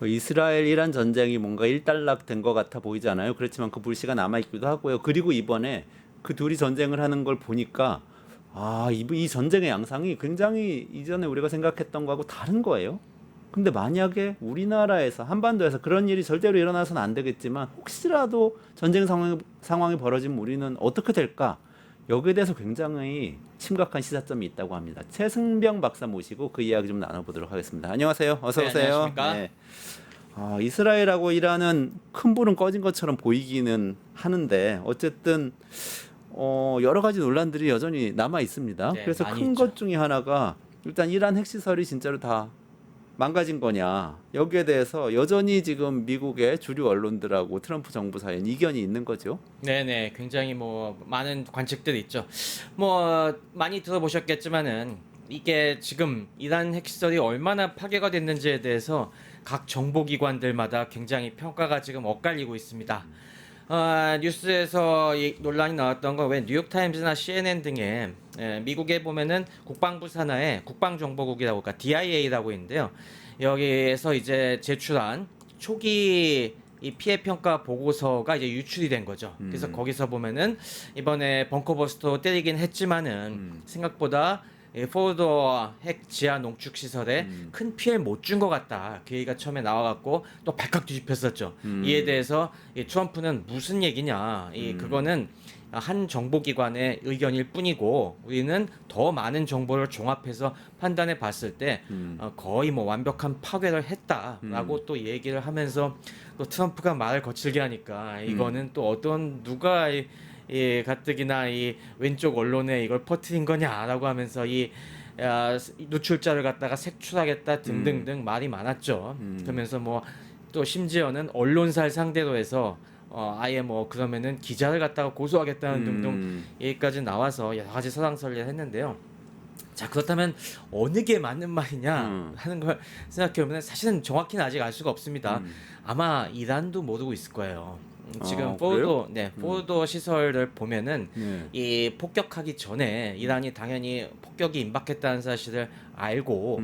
그 이스라엘 이란 전쟁이 뭔가 일단락된 것 같아 보이잖아요. 그렇지만 그 불씨가 남아 있기도 하고요. 그리고 이번에 그 둘이 전쟁을 하는 걸 보니까 이 전쟁의 양상이 굉장히 이전에 우리가 생각했던 거하고 다른 거예요. 근데 만약에 우리나라에서 한반도에서 그런 일이 절대로 일어나서는 안 되겠지만 혹시라도 전쟁 상황이 벌어지면 우리는 어떻게 될까? 여기에 대해서 굉장히 심각한 시사점이 있다고 합니다. 최승병 박사 모시고 그 이야기 좀 나눠보도록 하겠습니다. 안녕하세요. 어서 네, 오세요. 안녕하십니까? 네. 이스라엘하고 이란은 큰 불은 꺼진 것처럼 보이기는 하는데 어쨌든 여러 가지 논란들이 여전히 남아 있습니다. 네, 그래서 많이 큰 있죠. 것 중에 하나가 일단 이란 핵시설이 진짜로 다 망가진 거냐 여기에 대해서 여전히 지금 미국의 주류 언론들하고 트럼프 정부 사이에 이견이 있는 거죠. 네네, 굉장히 뭐 많은 관측들이 있죠. 뭐 많이 들어보셨겠지만은 이게 지금 이란 핵시설이 얼마나 파괴가 됐는지에 대해서 각 정보기관들마다 굉장히 평가가 지금 엇갈리고 있습니다. 뉴스에서 이 논란이 나왔던 건 왜 뉴욕타임즈나 CNN 등의 미국에 보면은 국방부 산하에 국방정보국이라고 그러니까 DIA라고 있는데요. 여기에서 이제 제출한 초기 이 피해 평가 보고서가 이제 유출이 된 거죠. 그래서 거기서 보면은 이번에 벙커버스터 때리긴 했지만은 생각보다 이 포도 핵 지하 농축 시설에 큰 피해를 못 준 것 같다. 그 얘기가 처음에 나와갖고 또 발칵 뒤집혔었죠. 이에 대해서 이 트럼프는 무슨 얘기냐? 그거는 한 정보기관의 의견일 뿐이고 우리는 더 많은 정보를 종합해서 판단해 봤을 때 거의 뭐 완벽한 파괴를 했다라고 또 얘기를 하면서 또 트럼프가 말을 거칠게 하니까 이거는 또 어떤 누가 이 가뜩이나 이 왼쪽 언론에 이걸 퍼뜨린 거냐라고 하면서 누출자를 갖다가 색출하겠다 등등등 말이 많았죠. 그러면서 뭐 또 심지어는 언론사를 상대로 해서 아예 뭐 그러면은 기자를 갖다가 고소하겠다는 등등 얘기까지 나와서 여러 가지 사상설례를 했는데요. 자, 그렇다면 어느 게 맞는 말이냐 하는 걸 생각해보면 사실은 정확히는 아직 알 수가 없습니다. 아마 이란도 모르고 있을 거예요. 지금 그래요? 포도 시설을 보면은 네. 이 폭격하기 전에 이란이 당연히 폭격이 임박했다는 사실을 알고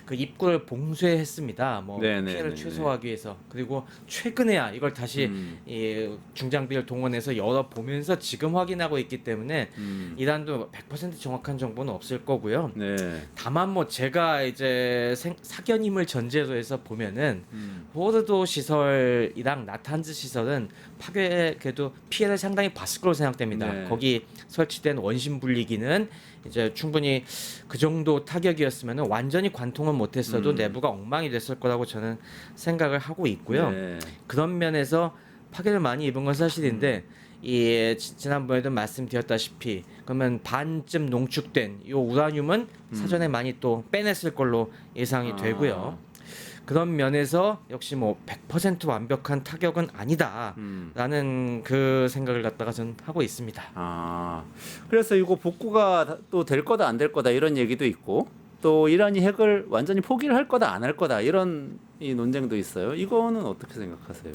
그 입구를 봉쇄했습니다. 뭐 네네네네. 피해를 최소화하기 위해서. 그리고 최근에야 이걸 다시 이 중장비를 동원해서 열어보면서 지금 확인하고 있기 때문에 이란도 100% 정확한 정보는 없을 거고요. 네. 다만 뭐 제가 이제 사견임을 전제로 해서 보면은 포르도 시설이랑 나탄즈 시설은 파괴 그래도 피해를 상당히 봤을 거로 생각됩니다. 네. 거기 설치된 원심 분리기는 이제 충분히 그 정도 타격이었으면 완전히 관통은 못했어도 내부가 엉망이 됐을 거라고 저는 생각을 하고 있고요. 네. 그런 면에서 파괴를 많이 입은 건 사실인데 지난번에도 말씀드렸다시피 그러면 반쯤 농축된 이 우라늄은 사전에 많이 또 빼냈을 걸로 예상이 되고요. 그런 면에서 역시 뭐 100% 완벽한 타격은 아니다라는 그 생각을 갖다가 전 하고 있습니다. 그래서 이거 복구가 또 될 거다 안 될 거다 이런 얘기도 있고 또 이란이 핵을 완전히 포기를 할 거다 안 할 거다 이런 이 논쟁도 있어요. 이거는 어떻게 생각하세요?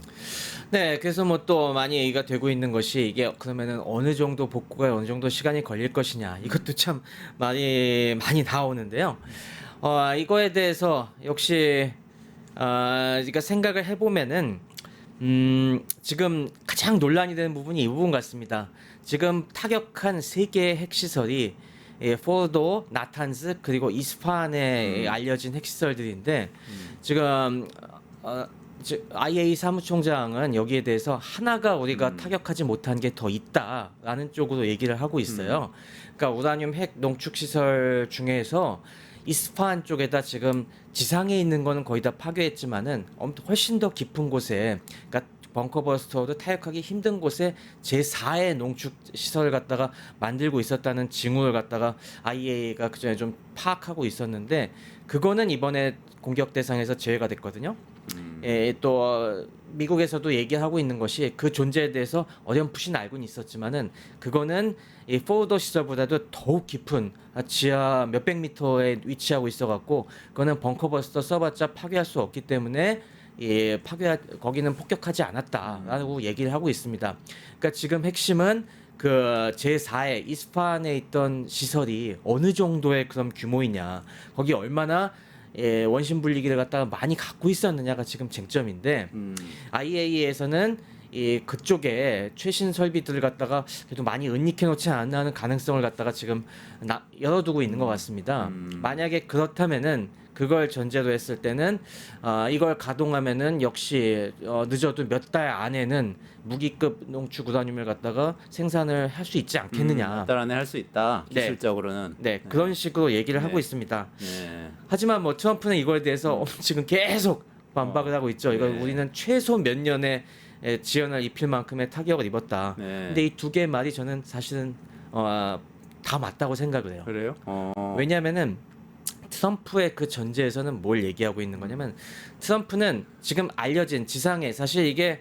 네, 그래서 뭐 또 많이 얘기가 되고 있는 것이 이게 그러면은 어느 정도 복구가 어느 정도 시간이 걸릴 것이냐 이것도 참 많이 나오는데요. 이거에 대해서 역시 그러니까 생각을 해보면은 지금 가장 논란이 되는 부분이 이 부분 같습니다. 지금 타격한 세 개의 핵시설이 포도, 나탄즈 그리고 이스파한에 알려진 핵시설들인데 지금 IA 사무총장은 여기에 대해서 하나가 우리가 타격하지 못한 게 더 있다라는 쪽으로 얘기를 하고 있어요. 그러니까 우라늄 핵 농축 시설 중에서 이스파한 쪽에다 지금 지상에 있는 거는 거의 다 파괴했지만은 훨씬 더 깊은 곳에 그러니까 벙커버스터도 타격하기 힘든 곳에 제4의 농축 시설을 갖다가 만들고 있었다는 징후를 갖다가 IAEA가 그전에 좀 파악하고 있었는데 그거는 이번에 공격 대상에서 제외가 됐거든요. 또 미국에서도 얘기하고 있는 것이 그 존재에 대해서 어렴풋이는 알고는 있었지만은 그거는 이 포도 시설보다도 더욱 깊은 지하 몇백 미터에 위치하고 있어갖고 그거는 벙커버스터 써봤자 파괴할 수 없기 때문에 거기는 폭격하지 않았다라고 얘기를 하고 있습니다. 그러니까 지금 핵심은 그 제4의 이스파한에 있던 시설이 어느 정도의 그런 규모이냐, 거기 얼마나 원심 분리기를 갖다가 많이 갖고 있었느냐가 지금 쟁점인데 IAEA에서는 이 그쪽에 최신 설비들을 갖다가 그래도 많이 은닉해 놓지 않나 하는 가능성을 갖다가 지금 열어두고 있는 것 같습니다. 만약에 그렇다면은 그걸 전제로 했을 때는 이걸 가동하면은 역시 늦어도 몇 달 안에는 무기급 농축 우라늄을 갖다가 생산을 할 수 있지 않겠느냐. 몇 달 안에 할 수 있다. 네. 기술적으로는. 네, 그런 식으로 얘기를 네. 하고 있습니다. 네. 하지만 뭐 트럼프는 이거에 대해서 지금 계속 반박을 하고 있죠. 이거 네. 우리는 최소 몇 년의 지연을 입힐 만큼의 타격을 입었다. 네. 근데 이 두 개의 말이 저는 사실은 다 맞다고 생각을 해요. 그래요? 왜냐하면은 트럼프의 그 전제에서는 뭘 얘기하고 있는 거냐면 트럼프는 지금 알려진 지상에 사실 이게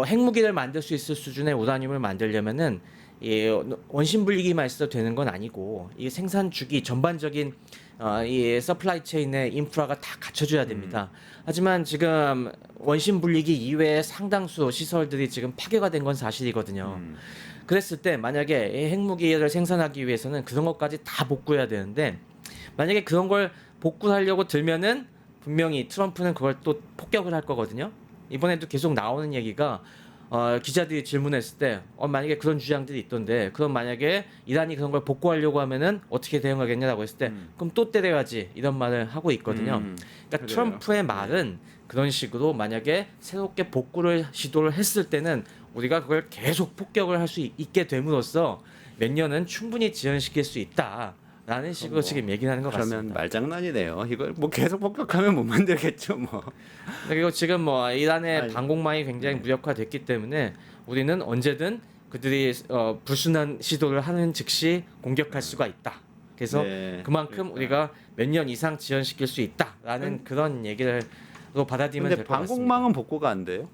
핵무기를 만들 수 있을 수준의 우라늄을 만들려면은 이 원심 분리기만 있어도 되는 건 아니고 이 생산 주기 전반적인 이 서플라이 체인의 인프라가 다 갖춰줘야 됩니다. 하지만 지금 원심 분리기 이외의 상당수 시설들이 지금 파괴가 된 건 사실이거든요. 그랬을 때 만약에 이 핵무기를 생산하기 위해서는 그런 것까지 다 복구해야 되는데 만약에 그런 걸 복구하려고 들면은 분명히 트럼프는 그걸 또 폭격을 할 거거든요. 이번에도 계속 나오는 얘기가 기자들이 질문했을 때 만약에 그런 주장들이 있던데 그럼 만약에 이란이 그런 걸 복구하려고 하면은 어떻게 대응하겠냐라고 했을 때 그럼 또 때려야지 이런 말을 하고 있거든요. 그러니까 그래요? 트럼프의 말은 그런 식으로 만약에 새롭게 복구를 시도를 했을 때는 우리가 그걸 계속 폭격을 할 수 있게 됨으로써 몇 년은 충분히 지연시킬 수 있다라는 식으로 지금 얘기를 하는 것 그러면 같습니다. 말장난이네요. 이걸 뭐 계속 폭격하면 못 만들겠죠, 뭐. 그리고 지금 뭐 이란의 아니, 방공망이 굉장히 무력화됐기 때문에 우리는 언제든 그들이 불순한 시도를 하는 즉시 공격할 수가 있다. 그래서 네, 그만큼 그러니까. 우리가 몇 년 이상 지연시킬 수 있다라는 그런 얘기를 받아들이면 근데 될 것 같습니다. 방공망은 복구가 안 돼요?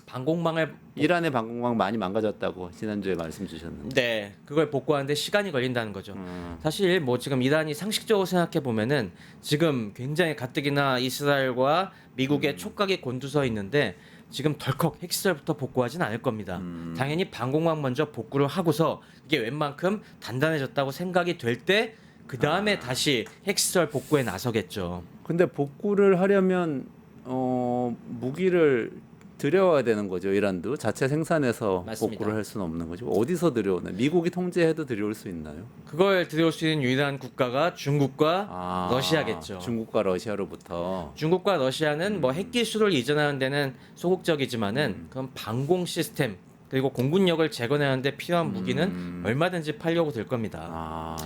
방공망을 이란의 방공망 많이 망가졌다고 지난주에 말씀 주셨는데. 네, 그걸 복구하는데 시간이 걸린다는 거죠. 사실 뭐 지금 이란이 상식적으로 생각해 보면은 지금 굉장히 가뜩이나 이스라엘과 미국의 촉각이 곤두서 있는데 지금 덜컥 핵시설부터 복구하진 않을 겁니다. 당연히 방공망 먼저 복구를 하고서 이게 웬만큼 단단해졌다고 생각이 될 때 그 다음에 다시 핵시설 복구에 나서겠죠. 근데 복구를 하려면 무기를 들여와야 되는 거죠. 이란도 자체 생산해서 맞습니다. 복구를 할 수는 없는 거죠. 어디서 들여오나요? 미국이 통제해도 들여올 수 있나요? 그걸 들여올 수 있는 유일한 국가가 중국과 러시아겠죠. 중국과 러시아로부터. 중국과 러시아는 뭐 핵기술을 이전하는 데는 소극적이지만은 그럼 방공 시스템 그리고 공군력을 재건하는 데 필요한 무기는 얼마든지 팔려고 들 겁니다. 아,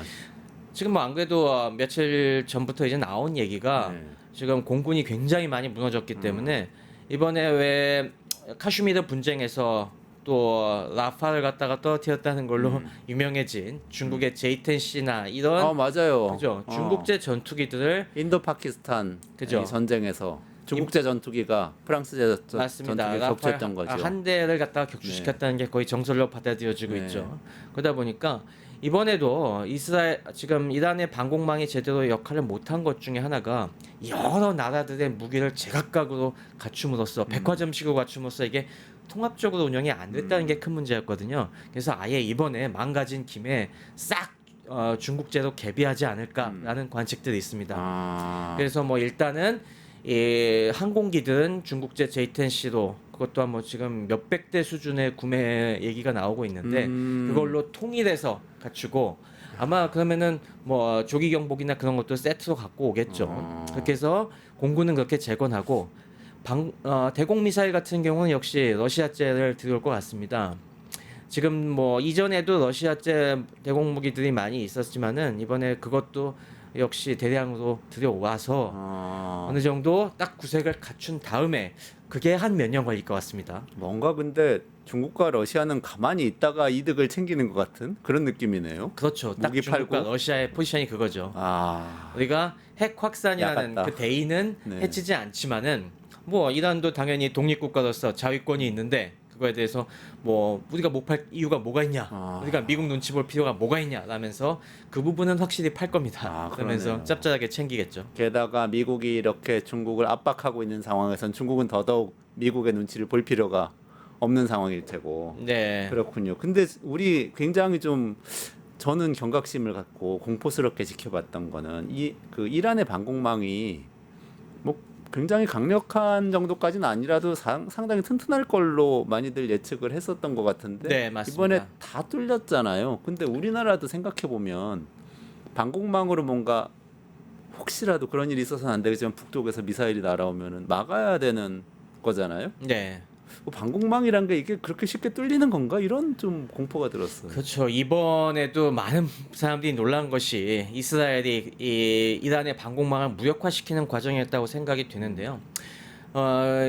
지금 뭐 안 그래도 며칠 전부터 이제 나온 얘기가 네. 지금 공군이 굉장히 많이 무너졌기 때문에 이번에 왜 카슈미르 분쟁에서 또 라파를 갖다가 떨어뜨렸다는 걸로 유명해진 중국의 J-10C나 이런 맞아요. 그죠 중국제 전투기들을 인도 파키스탄 그죠. 이 전쟁에서 중국제 전투기가 프랑스제 맞습니다. 전투기에 겹쳤던 거죠. 한 대를 갖다가 격추시켰다는 게 거의 정설로 받아들여지고 네. 있죠. 그러다 보니까 이번에도 지금 이란의 방공망이 제대로 역할을 못한 것 중에 하나가 여러 나라들의 무기를 제각각으로 갖춤으로써 백화점식으로 갖춤으로써 이게 통합적으로 운영이 안 됐다는 게 큰 문제였거든요. 그래서 아예 이번에 망가진 김에 싹 중국제로 개비하지 않을까라는 관측들이 있습니다. 그래서 뭐 일단은 이 항공기들은 중국제 J-10C로 그것 또한 뭐 지금 몇백 대 수준의 구매 얘기가 나오고 있는데 그걸로 통일해서 갖추고 아마 그러면은 뭐 조기 경보기나 그런 것도 세트로 갖고 오겠죠. 그렇게 해서 공군은 그렇게 재건하고 대공 미사일 같은 경우는 역시 러시아제를 들여올 것 같습니다. 지금 뭐 이전에도 러시아제 대공 무기들이 많이 있었지만은 이번에 그것도 역시 대량으로 들여와서 어느 정도 딱 구색을 갖춘 다음에 그게 한 몇 년 걸릴 것 같습니다. 뭔가 근데 중국과 러시아는 가만히 있다가 이득을 챙기는 것 같은 그런 느낌이네요. 그렇죠. 딱 무기 중국과 팔고? 러시아의 포지션이 그거죠. 우리가 핵 확산이라는 약았다. 그 대의는 네. 해치지 않지만은 뭐 이란도 당연히 독립국가로서 자위권이 있는데 그거에 대해서 뭐 우리가 못 팔 이유가 뭐가 있냐, 우리가 미국 눈치 볼 필요가 뭐가 있냐 라면서 그 부분은 확실히 팔 겁니다. 그러면서 그러네요. 짭짤하게 챙기겠죠. 게다가 미국이 이렇게 중국을 압박하고 있는 상황에선 중국은 더더욱 미국의 눈치를 볼 필요가 없는 상황일 테고. 네. 그렇군요. 근데 우리 굉장히 좀 저는 경각심을 갖고 공포스럽게 지켜봤던 거는 그 이란의 방공망이 뭐 굉장히 강력한 정도까지는 아니라도 상당히 튼튼할 걸로 많이들 예측을 했었던 것 같은데 네, 맞습니다. 이번에 다 뚫렸잖아요. 근데 우리나라도 생각해 보면 방공망으로 뭔가 혹시라도 그런 일이 있어서는 안 되겠지만 북쪽에서 미사일이 날아오면은 막아야 되는 거잖아요. 네. 방공망이란 게 이게 그렇게 쉽게 뚫리는 건가? 이런 좀 공포가 들었어요. 그렇죠. 이번에도 많은 사람들이 놀란 것이 이스라엘이 이 이란의 방공망을 무력화시키는 과정이었다고 생각이 되는데요.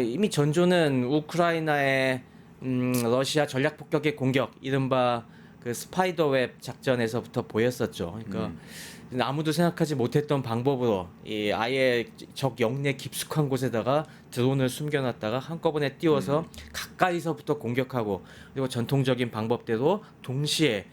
이미 전조는 우크라이나의 러시아 전략 폭격의 공격, 이른바 그 스파이더웹 작전에서부터 보였었죠. 그러니까 아무도 생각하지 못했던 방법으로 아예 적 영내 깊숙한 곳에다가 드론을 숨겨놨다가 한꺼번에 띄워서 가까이서부터 공격하고, 그리고 전통적인 방법대로 동시에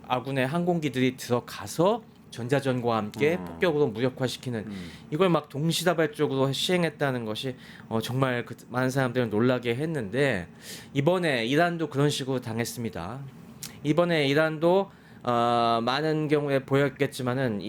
아군의 항공기들이 들어가서 전자전과 함께 폭격으로 무력화시키는, 이걸 막 동시다발적으로 시행했다는 것이 정말 많은 사람들을 놀라게 했는데, 이번에 이란도 그런 식으로 당했습니다. 이번에 이란도 많은 경우에 보였겠지만은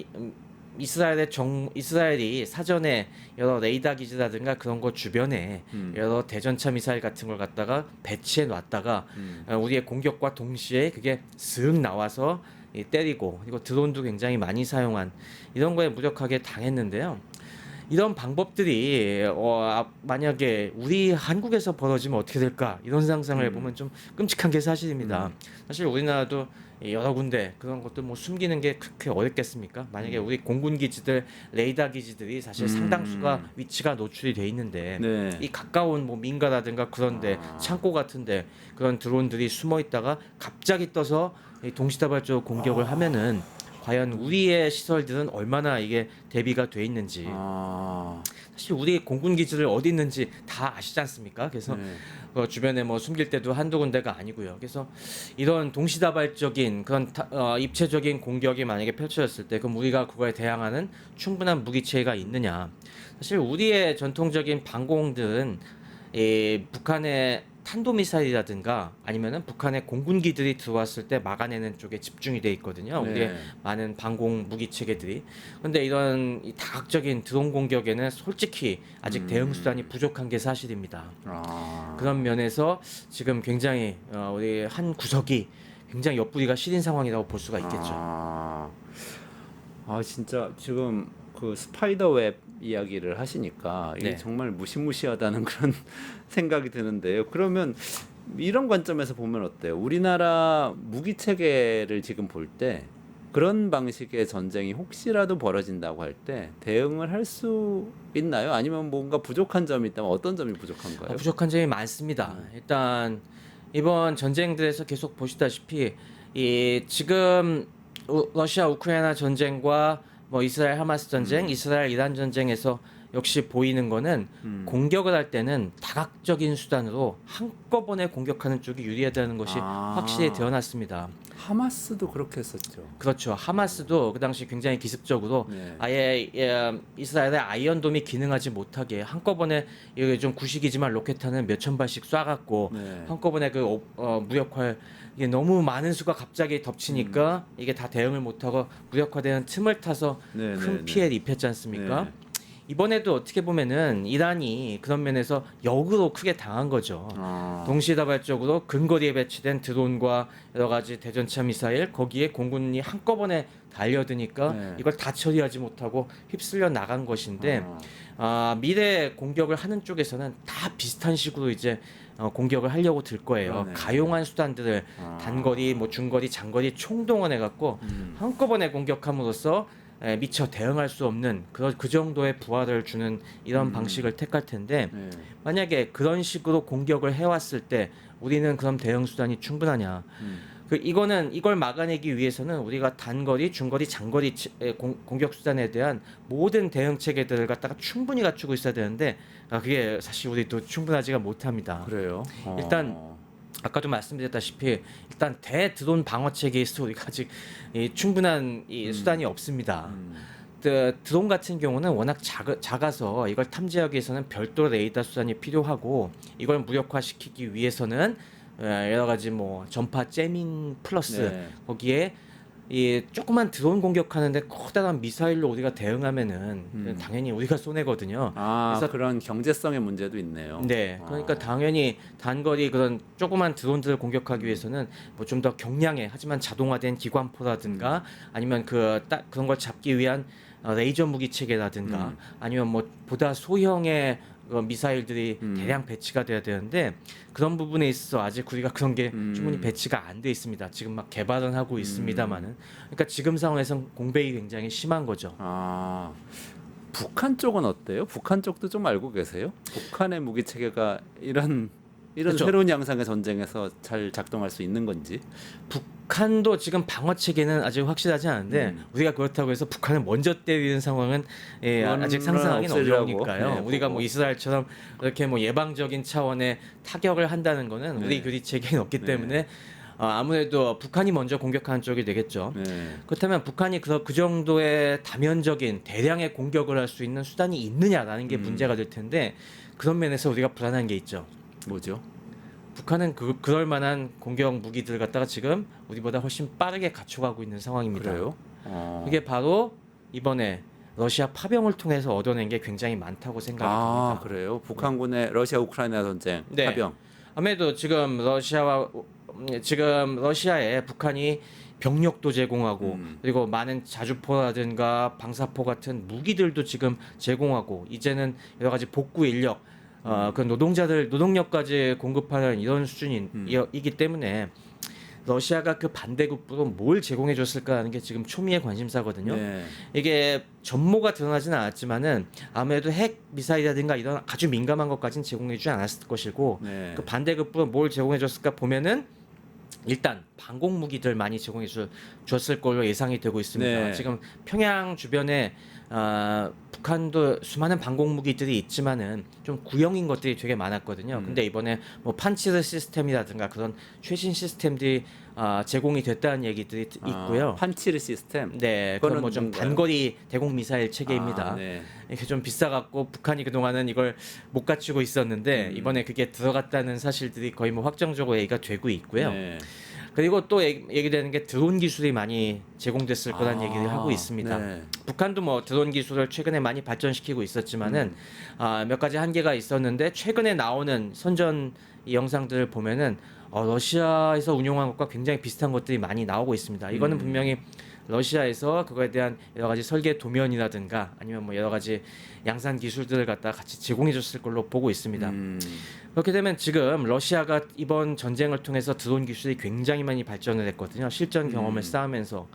이스라엘이 사전에 여러 레이더 기지라든가 그런 거 주변에 여러 대전차 미사일 같은 걸 갖다가 배치해 놨다가 우리의 공격과 동시에 그게 슥 나와서 때리고, 그리고 드론도 굉장히 많이 사용한 이런 거에 무력하게 당했는데요. 이런 방법들이 만약에 우리 한국에서 벌어지면 어떻게 될까, 이런 상상을 해보면 좀 끔찍한 게 사실입니다. 사실 우리나라도 여러 군데 그런 것들 뭐 숨기는 게 그렇게 어렵겠습니까? 만약에 우리 공군 기지들, 레이더 기지들이 사실 상당수가 위치가 노출이 돼 있는데 네. 이 가까운 뭐 민가라든가 그런데 창고 같은데 그런 드론들이 숨어 있다가 갑자기 떠서 동시다발적으로 공격을 하면은 과연 우리의 시설들은 얼마나 이게 대비가 돼 있는지, 사실 우리 공군 기지를 어디 있는지 다 아시지 않습니까? 그래서 네. 주변에 뭐 숨길 때도 한두 군데가 아니고요. 그래서 이런 동시다발적인 그런 입체적인 공격이 만약에 펼쳐졌을 때 그럼 우리가 그거에 대항하는 충분한 무기체가 있느냐? 사실 우리의 전통적인 방공들은 북한의 탄도미사일이라든가 아니면은 북한의 공군기들이 들어왔을 때 막아내는 쪽에 집중이 돼 있거든요. 네. 우리의 많은 방공 무기 체계들이. 근데 이런 이 다각적인 드론 공격에는 솔직히 아직 대응 수단이 부족한 게 사실입니다. 그런 면에서 지금 굉장히 우리 한 구석이 굉장히 옆구리가 시린 상황이라고 볼 수가 있겠죠. 진짜 지금 그 스파이더웹 이야기를 하시니까 이게 네. 정말 무시무시하다는 그런 생각이 드는데요. 그러면 이런 관점에서 보면 어때요? 우리나라 무기 체계를 지금 볼 때 그런 방식의 전쟁이 혹시라도 벌어진다고 할 때 대응을 할 수 있나요? 아니면 뭔가 부족한 점이 있다면 어떤 점이 부족한가요? 부족한 점이 많습니다. 일단 이번 전쟁들에서 계속 보시다시피 지금 러시아 우크라이나 전쟁과 뭐 이스라엘 하마스 전쟁, 이스라엘 이란 전쟁에서 역시 보이는 거는 공격을 할 때는 다각적인 수단으로 한꺼번에 공격하는 쪽이 유리하다는 것이 확실히 드러났습니다. 하마스도 그렇게 했었죠. 그렇죠. 하마스도 그 당시 굉장히 기습적으로 네. 아예 이스라엘의 아이언돔이 기능하지 못하게 한꺼번에 이게 좀 구식이지만 로켓탄을 몇천 발씩 쏴갖고 네. 한꺼번에 그 무력화, 이게 너무 많은 수가 갑자기 덮치니까 이게 다 대응을 못하고 무력화되는 틈을 타서 네, 큰 네, 피해를 입혔지 않습니까? 네. 이번에도 어떻게 보면은 이란이 그런 면에서 역으로 크게 당한 거죠. 동시다발적으로 근거리에 배치된 드론과 여러 가지 대전차 미사일, 거기에 공군이 한꺼번에 달려드니까 네. 이걸 다 처리하지 못하고 휩쓸려 나간 것인데, 미래 공격을 하는 쪽에서는 다 비슷한 식으로 이제 공격을 하려고 들 거예요. 그러네. 가용한 수단들을 단거리, 뭐 중거리, 장거리 총동원해 갖고 한꺼번에 공격함으로써 미처 대응할 수 없는 그 정도의 부하를 주는 이런 방식을 택할 텐데, 네. 만약에 그런 식으로 공격을 해왔을 때 우리는 그럼 대응 수단이 충분하냐? 이걸 막아내기 위해서는 우리가 단거리, 중거리, 장거리 공격 수단에 대한 모든 대응 체계들을 갖다가 충분히 갖추고 있어야 되는데 그게 사실 우리도 충분하지가 못합니다. 그래요. 일단 아까도 말씀드렸다시피 일단 대드론 방어 체계에 있어 우리가 아직 충분한 수단이 없습니다. 드론 같은 경우는 워낙 작아서 이걸 탐지하기 위해서는 별도 레이더 수단이 필요하고, 이걸 무력화시키기 위해서는 여러 가지 뭐 전파 째민 플러스 네. 거기에 이 조그만 드론 공격하는데 커다란 미사일로 우리가 대응하면은 당연히 우리가 손해거든요. 그래서 그런 경제성의 문제도 있네요. 네, 그러니까 당연히 단거리 그런 조그만 드론들을 공격하기 위해서는 뭐 좀 더 경량해 하지만 자동화된 기관포라든가 아니면 그런 걸 잡기 위한 레이저 무기 체계라든가 아니면 뭐 보다 소형의 미사일들이 대량 배치가 돼야 되는데 그런 부분에 있어서 아직 우리가 그런 게 충분히 배치가 안 돼 있습니다. 지금 막 개발은 하고 있습니다만은 그러니까 지금 상황에선 공백이 굉장히 심한 거죠. 북한 쪽은 어때요? 북한 쪽도 좀 알고 계세요? 북한의 무기 체계가 이런 그렇죠. 새로운 양상의 전쟁에서 잘 작동할 수 있는 건지. 북한도 지금 방어 체계는 아직 확실하지 않은데 우리가 그렇다고 해서 북한을 먼저 때리는 상황은 아직 상상하기는 없으려고, 어려우니까요. 네, 우리가 보고. 뭐 이스라엘처럼 이렇게 뭐 예방적인 차원의 타격을 한다는 거는 우리 교리 체계는 없기 때문에 아무래도 북한이 먼저 공격하는 쪽이 되겠죠. 네. 그렇다면 북한이 그 정도의 다면적인 대량의 공격을 할 수 있는 수단이 있느냐라는 게 문제가 될 텐데 그런 면에서 우리가 불안한 게 있죠. 뭐죠? 북한은 그럴 만한 공격 무기들 갖다가 지금 우리보다 훨씬 빠르게 갖춰가고 있는 상황입니다. 그래요? 그게 바로 이번에 러시아 파병을 통해서 얻어낸 게 굉장히 많다고 생각이 듭니다. 그래요? 북한군의 러시아 우크라이나 전쟁 네. 파병. 아무래도 지금 러시아에 북한이 병력도 제공하고 그리고 많은 자주포라든가 방사포 같은 무기들도 지금 제공하고 이제는 여러 가지 복구 인력 그 노동력까지 공급하는 이런 수준이기 때문에 러시아가 그 반대급부로 뭘 제공해 줬을까라는 게 지금 초미의 관심사거든요. 네. 이게 전모가 드러나지는 않았지만은 아무래도 핵 미사일이라든가 이런 아주 민감한 것까지는 제공해 주지 않았을 것이고 네. 그 반대급부로 뭘 제공해 줬을까 보면은 일단 방공 무기들 많이 제공해 줬을 걸로 예상이 되고 있습니다. 네. 지금 평양 주변에 북한도 수많은 방공 무기들이 있지만은 좀 구형인 것들이 되게 많았거든요. 근데 이번에 뭐 판치르 시스템이라든가 그런 최신 시스템들이 제공이 됐다는 얘기들이 있고요. 판치르 시스템. 네, 그거는 그건 뭐 좀 뭔가요? 단거리 대공 미사일 체계입니다. 네. 이게 좀 비싸갖고 북한이 그동안은 이걸 못 갖추고 있었는데 이번에 그게 들어갔다는 사실들이 거의 뭐 확정적으로 얘기가 되고 있고요. 네. 그리고 또 얘기되는 게 드론 기술이 많이 제공됐을 거라는 얘기를 하고 있습니다. 네. 북한도 뭐 드론 기술을 최근에 많이 발전시키고 있었지만은 몇 가지 한계가 있었는데 최근에 나오는 선전 이 영상들을 보면은 러시아에서 운용한 것과 굉장히 비슷한 것들이 많이 나오고 있습니다. 이거는 분명히 러시아에서 그거에 대한 여러 가지 설계 도면이라든가 아니면 뭐 여러 가지 양산 기술들을 갖다 같이 제공해 줬을 걸로 보고 있습니다. 그렇게 되면 지금 러시아가 이번 전쟁을 통해서 드론 기술이 굉장히 많이 발전을 했거든요. 실전 경험을 쌓으면서.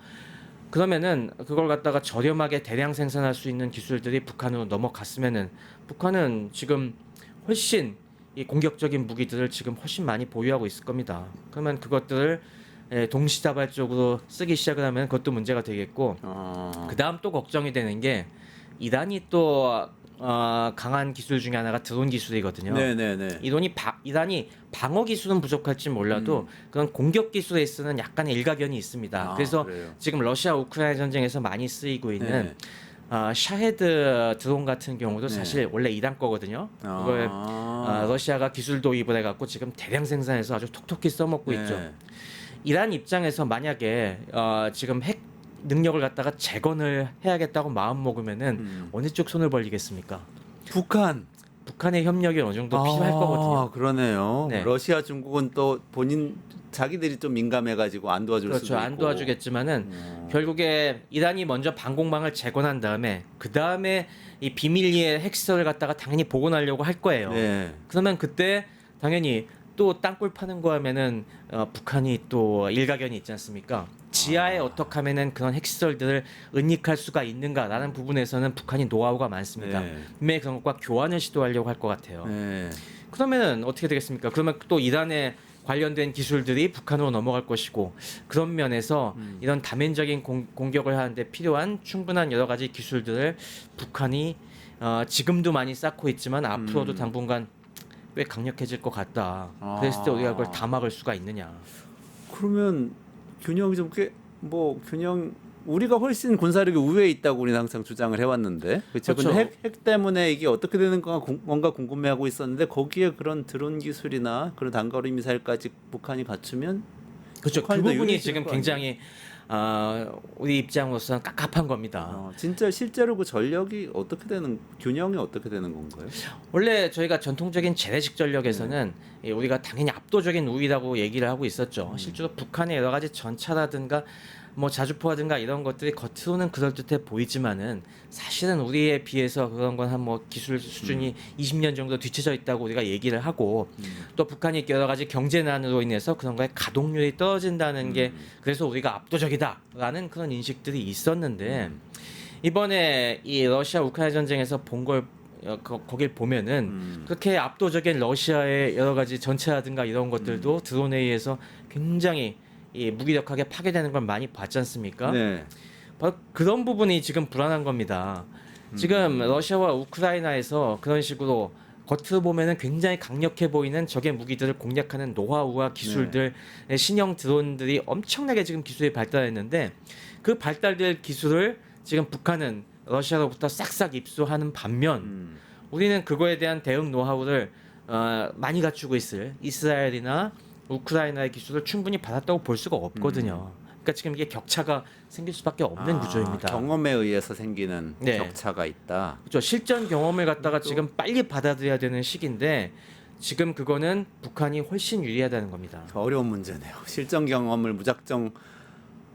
그러면은 그걸 갖다가 저렴하게 대량 생산할 수 있는 기술들이 북한으로 넘어갔으면은 북한은 지금 훨씬 이 공격적인 무기들을 지금 훨씬 많이 보유하고 있을 겁니다. 그러면 그것들을 동시다발적으로 쓰기 시작을 하면 그것도 문제가 되겠고 그 다음 또 걱정이 되는 게 이란이 또 강한 기술 중에 하나가 드론 기술이거든요. 네네네. 이란이 방어 기술은 부족할지 몰라도 그런 공격 기술에 있어서는 약간의 일가견이 있습니다. 그래서 그래요? 지금 러시아 우크라이나 전쟁에서 많이 쓰이고 있는 샤헤드 드론 같은 경우도 사실 원래 이란 거거든요. 그걸 러시아가 기술 도입을 해갖고 지금 대량 생산해서 아주 톡톡히 써먹고 있죠. 이란 입장에서 만약에 지금 핵 능력을 갖다가 재건을 해야겠다고 마음 먹으면은 어느 쪽 손을 벌리겠습니까? 북한의 협력이 어느 정도 필요할 거거든요. 그러네요. 네. 러시아, 중국은 또 자기들이 좀 민감해가지고 안 도와줄 수도 그렇죠. 있고. 안 도와주겠지만은 결국에 이란이 먼저 방공망을 재건한 다음에 그 다음에 이 비밀리에 핵시설을 갖다가 당연히 복원하려고 할 거예요. 네. 그러면 그때 당연히 또 땅굴 파는 거 하면은 북한이 또 일가견이 있지 않습니까? 지하에 어떻게 하면은 그런 핵시설들을 은닉할 수가 있는가라는 부분에서는 북한이 노하우가 많습니다. 네. 분명히 그런 것과 교환을 시도하려고 할 것 같아요. 네. 그러면은 어떻게 되겠습니까? 그러면 또 이란의 관련된 기술들이 북한으로 넘어갈 것이고 그런 면에서 이런 다면적인 공격을 하는데 필요한 충분한 여러 가지 기술들을 북한이 지금도 많이 쌓고 있지만 앞으로도 당분간 꽤 강력해질 것 같다. 그랬을 때 우리가 그걸 다 막을 수가 있느냐? 그러면 균형이 좀 꽤 균형 우리가 훨씬 군사력이 우위에 있다고 우리는 항상 주장을 해왔는데 그렇죠. 그렇죠. 근데 핵 때문에 이게 어떻게 되는 건가 뭔가 궁금해하고 있었는데 거기에 그런 드론 기술이나 그런 단거리 미사일까지 북한이 갖추면 그렇죠. 그 북한이 더 부분이 유리해질 지금 거 아니에요? 굉장히 우리 입장으로서는 깝깝한 겁니다. 진짜 실제로 그 전력이 어떻게 되는 균형이 어떻게 되는 건가요? 원래 저희가 전통적인 재래식 전력에서는 우리가 당연히 압도적인 우위라고 얘기를 하고 있었죠. 실제로 북한의 여러 가지 전차라든가 뭐 자주포라든가 이런 것들이 겉으로는 그럴듯해 보이지만은 사실은 우리에 비해서 그런 건 한 뭐 기술 수준이 20년 정도 뒤처져 있다고 우리가 얘기를 하고 또 북한이 여러 가지 경제난으로 인해서 그런 거에 가동률이 떨어진다는 게 그래서 우리가 압도적이다라는 그런 인식들이 있었는데 이번에 이 러시아 우크라이나 전쟁에서 본 걸 거길 보면은 그렇게 압도적인 러시아의 여러 가지 전차라든가 이런 것들도 드론에 의해서 굉장히 이 무기력하게 파괴되는 걸 많이 봤지 않습니까? 네. 바로 그런 부분이 지금 불안한 겁니다. 지금 러시아와 우크라이나에서 그런 식으로 겉으로 보면은 굉장히 강력해 보이는 적의 무기들을 공략하는 노하우와 기술들, 신형 드론들이 엄청나게 지금 기술이 발달했는데 그 발달될 기술을 지금 북한은 러시아로부터 싹싹 입수하는 반면 우리는 그거에 대한 대응 노하우를 많이 갖추고 있을 이스라엘이나 우크라이나의 기술을 충분히 받았다고 볼 수가 없거든요. 그러니까 지금 이게 격차가 생길 수밖에 없는 구조입니다. 경험에 의해서 생기는 네. 격차가 있다. 그렇죠. 실전 경험을 갖다가 지금 빨리 받아들여야 되는 시기인데 지금 그거는 북한이 훨씬 유리하다는 겁니다. 어려운 문제네요. 실전 경험을 무작정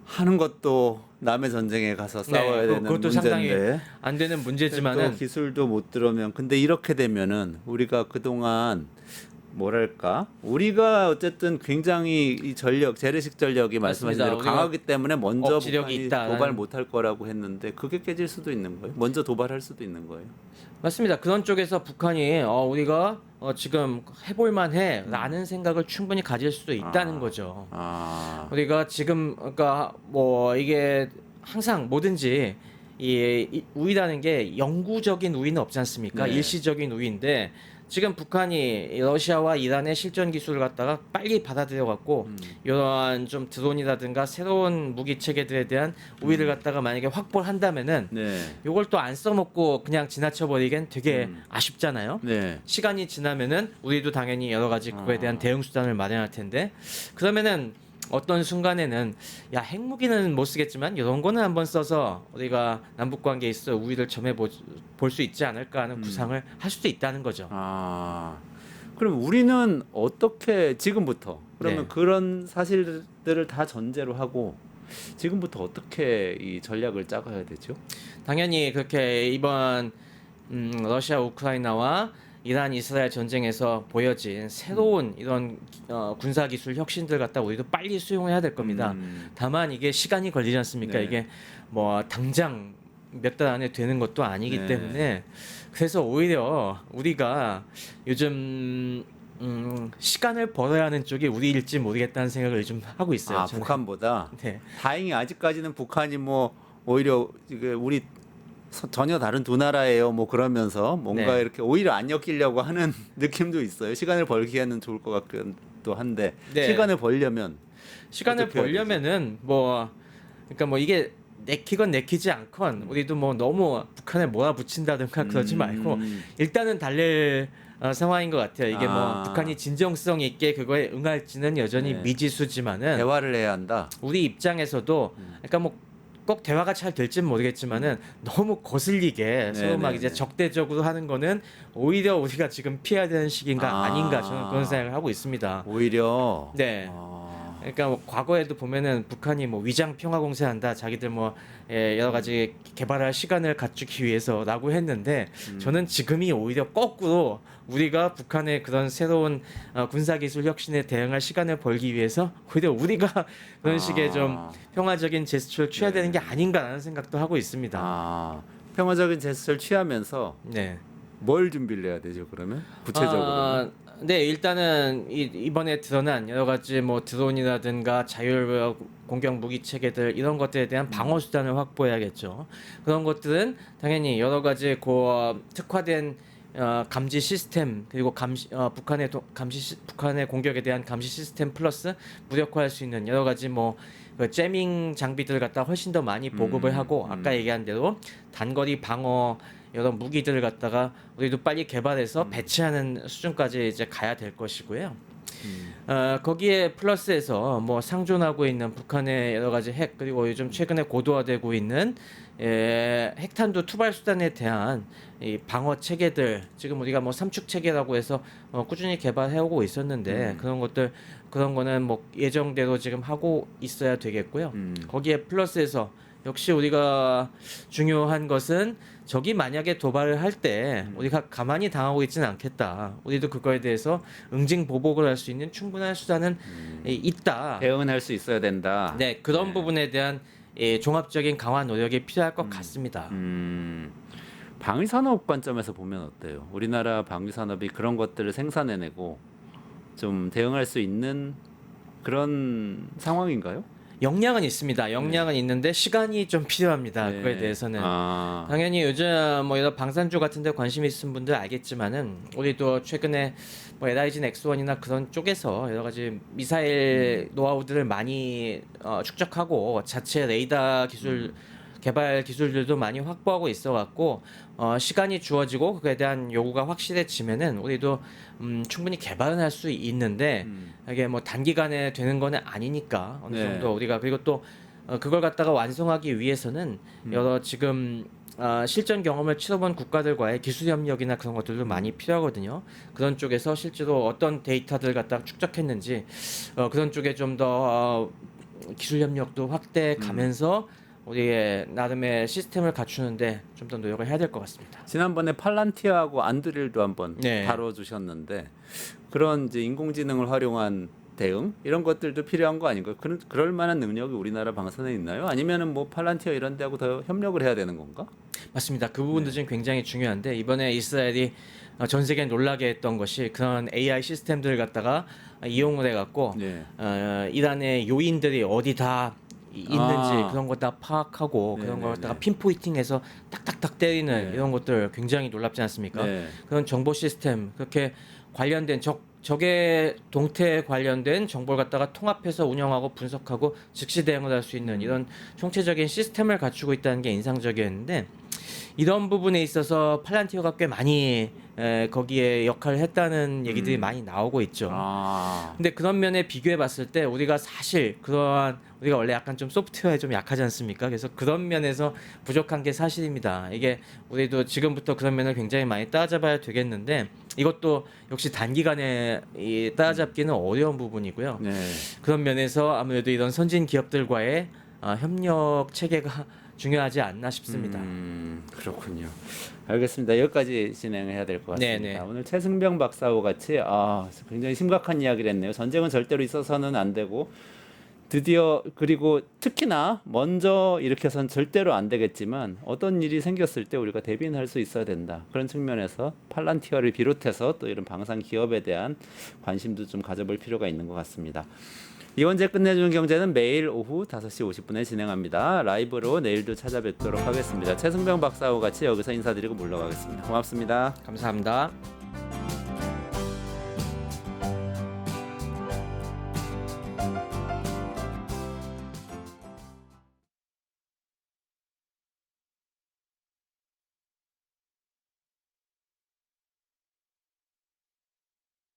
하는 것도 남의 전쟁에 가서 싸워야 되는 그것도 문제인데 상당히 안 되는 문제지만은 또 기술도 못 들으면 근데 이렇게 되면은 우리가 그동안 뭐랄까 우리가 어쨌든 굉장히 이 전력 재래식 전력이 말씀하신 맞습니다. 대로 우리가 강하기 때문에 먼저 억지력이 북한이 있다라는- 도발 못할 거라고 했는데 그게 깨질 수도 있는 거예요. 먼저 도발할 수도 있는 거예요. 맞습니다. 그런 쪽에서 북한이 우리가 지금 해볼만해라는 생각을 충분히 가질 수도 있다는 거죠. 우리가 지금 그러니까 뭐 이게 항상 뭐든지 이 우위라는 게 영구적인 우위는 없지 않습니까? 네. 일시적인 우위인데 지금 북한이 러시아와 이란의 실전 기술을 갖다가 빨리 받아들여 갖고 이러한 좀 드론이라든가 새로운 무기 체계들에 대한 우위를 갖다가 만약에 확보를 한다면은 네. 이걸 또 안 써먹고 그냥 지나쳐 버리기엔 되게 아쉽잖아요. 네. 시간이 지나면은 우리도 당연히 여러 가지 그거에 대한 대응 수단을 마련할 텐데 그러면은 어떤 순간에는 야 핵무기는 못 쓰겠지만 이런 거는 한번 써서 우리가 남북 관계에 있어 우위를 점해 볼 수 있지 않을까 하는 구상을 할 수도 있다는 거죠. 그럼 우리는 어떻게 지금부터 그러면 네. 그런 사실들을 다 전제로 하고 지금부터 어떻게 이 전략을 짜가야 되죠? 당연히 그렇게 이번 러시아 우크라이나와 이란 이스라엘 전쟁에서 보여진 새로운 이런 군사 기술 혁신들 갖다 우리도 빨리 수용해야 될 겁니다. 다만 이게 시간이 걸리지 않습니까? 네. 이게 뭐 당장 몇 달 안에 되는 것도 아니기 네. 때문에 그래서 오히려 우리가 요즘 시간을 벌어야 하는 쪽이 우리일지 모르겠다는 생각을 요즘 하고 있어요. 저는. 북한보다 네. 다행히 아직까지는 북한이 뭐 오히려 이게 우리 전혀 다른 두 나라예요. 뭐 그러면서 뭔가 네. 이렇게 오히려 안 엮이려고 하는 느낌도 있어요. 시간을 벌기에는 좋을 것 같기도 한데 네. 시간을 벌려면 시간을 어떻게 해야 되지? 벌려면은 뭐 그러니까 뭐 이게 내키건 내키지 않건 우리도 뭐 너무 북한에 몰아붙인다든가 그러지 말고 일단은 달랠 상황인 것 같아요. 이게 뭐 북한이 진정성 있게 그거에 응할지는 여전히 네. 미지수지만은 대화를 해야 한다. 우리 입장에서도 그러니까 뭐 꼭 대화가 잘 될지는 모르겠지만은 너무 거슬리게 서로 막 네네네. 이제 적대적으로 하는 거는 오히려 우리가 지금 피해야 되는 시기인가 아닌가 저는 그런 생각을 하고 있습니다. 오히려 네. 그러니까 뭐 과거에도 보면은 북한이 뭐 위장 평화 공세한다, 자기들 뭐 여러 가지 개발할 시간을 갖추기 위해서라고 했는데 저는 지금이 오히려 거꾸로 우리가 북한의 그런 새로운 군사 기술 혁신에 대응할 시간을 벌기 위해서 오히려 우리가 그런 식의 좀 평화적인 제스처를 취해야 되는 게 아닌가라는 생각도 하고 있습니다. 평화적인 제스처를 취하면서 네. 뭘 준비를 해야 되죠? 그러면 구체적으로. 네, 일단은 이번에 드러난 여러 가지 뭐 드론이라든가 자율 공격 무기 체계들 이런 것들에 대한 방어 수단을 확보해야겠죠. 그런 것들은 당연히 여러 가지 특화된 감지 시스템 그리고 북한의 공격에 대한 감시 시스템 플러스 무력화할 수 있는 여러 가지 뭐 그 제밍 장비들을 갖다 훨씬 더 많이 보급을 하고 아까 얘기한 대로 단거리 방어 여러 무기들을 갖다가 우리도 빨리 개발해서 배치하는 수준까지 이제 가야 될 것이고요. 거기에 플러스해서 뭐 상존하고 있는 북한의 여러 가지 핵 그리고 요즘 최근에 고도화되고 있는 핵탄두 투발 수단에 대한 이 방어 체계들 지금 우리가 뭐 삼축 체계라고 해서 꾸준히 개발해 오고 있었는데 그런 거는 뭐 예정대로 지금 하고 있어야 되겠고요. 거기에 플러스해서 역시 우리가 중요한 것은 적이 만약에 도발을 할 때 우리가 가만히 당하고 있지는 않겠다. 우리도 그거에 대해서 응징 보복을 할 수 있는 충분한 수단은 있다. 대응할 수 있어야 된다. 네, 그런 부분에 대한 종합적인 강화 노력이 필요할 것 같습니다. 방위산업 관점에서 보면 어때요? 우리나라 방위산업이 그런 것들을 생산해내고 좀 대응할 수 있는 그런 상황인가요? 역량은 있습니다. 역량은 있는데 시간이 좀 필요합니다. 그거에 대해서는 당연히 요즘 뭐 여러 방산주 같은데 관심 있으신 분들 알겠지만은 우리도 최근에 뭐 LIG X1이나 그런 쪽에서 여러 가지 미사일 노하우들을 많이 축적하고 자체 레이더 기술 개발 기술들도 많이 확보하고 있어갖고 시간이 주어지고 그에 대한 요구가 확실해지면은 우리도 충분히 개발은 할 수 있는데 이게 뭐 단기간에 되는 거는 아니니까 어느 정도 우리가 그리고 또 그걸 갖다가 완성하기 위해서는 여러 지금 실전 경험을 치러본 국가들과의 기술 협력이나 그런 것들도 많이 필요하거든요. 그런 쪽에서 실제로 어떤 데이터들 갖다가 축적했는지 그런 쪽에 좀 더 기술 협력도 확대해 가면서 우리의 나름의 시스템을 갖추는데 좀 더 노력을 해야 될 것 같습니다. 지난번에 팔란티아하고 안드릴도 한번 다뤄주셨는데 그런 이제 인공지능을 활용한 대응 이런 것들도 필요한 거 아닌가요? 그럴 만한 능력이 우리나라 방산에 있나요? 아니면은 뭐 팔란티아 이런 데하고 더 협력을 해야 되는 건가? 맞습니다. 그 부분도 지금 굉장히 중요한데 이번에 이스라엘이 전 세계 놀라게 했던 것이 그런 AI 시스템들을 갖다가 이용을 해갖고 이란의 요인들이 어디 다 있는지 그런 거 다 파악하고 그런 걸 갖다가 핀포인팅해서 딱딱딱 때리는 이런 것들 굉장히 놀랍지 않습니까? 그런 정보 시스템 그렇게 관련된 적의 동태에 관련된 정보를 갖다가 통합해서 운영하고 분석하고 즉시 대응을 할 수 있는 이런 총체적인 시스템을 갖추고 있다는 게 인상적이었는데 이런 부분에 있어서 팔란티어가 꽤 많이 거기에 역할을 했다는 얘기들이 많이 나오고 있죠. 근데 그런 면에 비교해 봤을 때 우리가 사실 우리가 원래 약간 좀 소프트웨어에 좀 약하지 않습니까? 그래서 그런 면에서 부족한 게 사실입니다. 이게 우리도 지금부터 그런 면을 굉장히 많이 따라잡아야 되겠는데 이것도 역시 단기간에 따라잡기는 어려운 부분이고요. 그런 면에서 아무래도 이런 선진 기업들과의 협력 체계가 중요하지 않나 싶습니다. 그렇군요. 알겠습니다. 여기까지 진행해야 될 것 같습니다. 오늘 최승병 박사와 같이 굉장히 심각한 이야기를 했네요. 전쟁은 절대로 있어서는 안 되고 드디어 그리고 특히나 먼저 일으켜서는 절대로 안 되겠지만 어떤 일이 생겼을 때 우리가 대비는 할 수 있어야 된다. 그런 측면에서 팔란티어를 비롯해서 또 이런 방산 기업에 대한 관심도 좀 가져볼 필요가 있는 것 같습니다. 이원재 끝내주는 경제는 매일 오후 5시 50분에 진행합니다. 라이브로 내일도 찾아뵙도록 하겠습니다. 최승병 박사와 같이 여기서 인사드리고 물러가겠습니다. 고맙습니다. 감사합니다.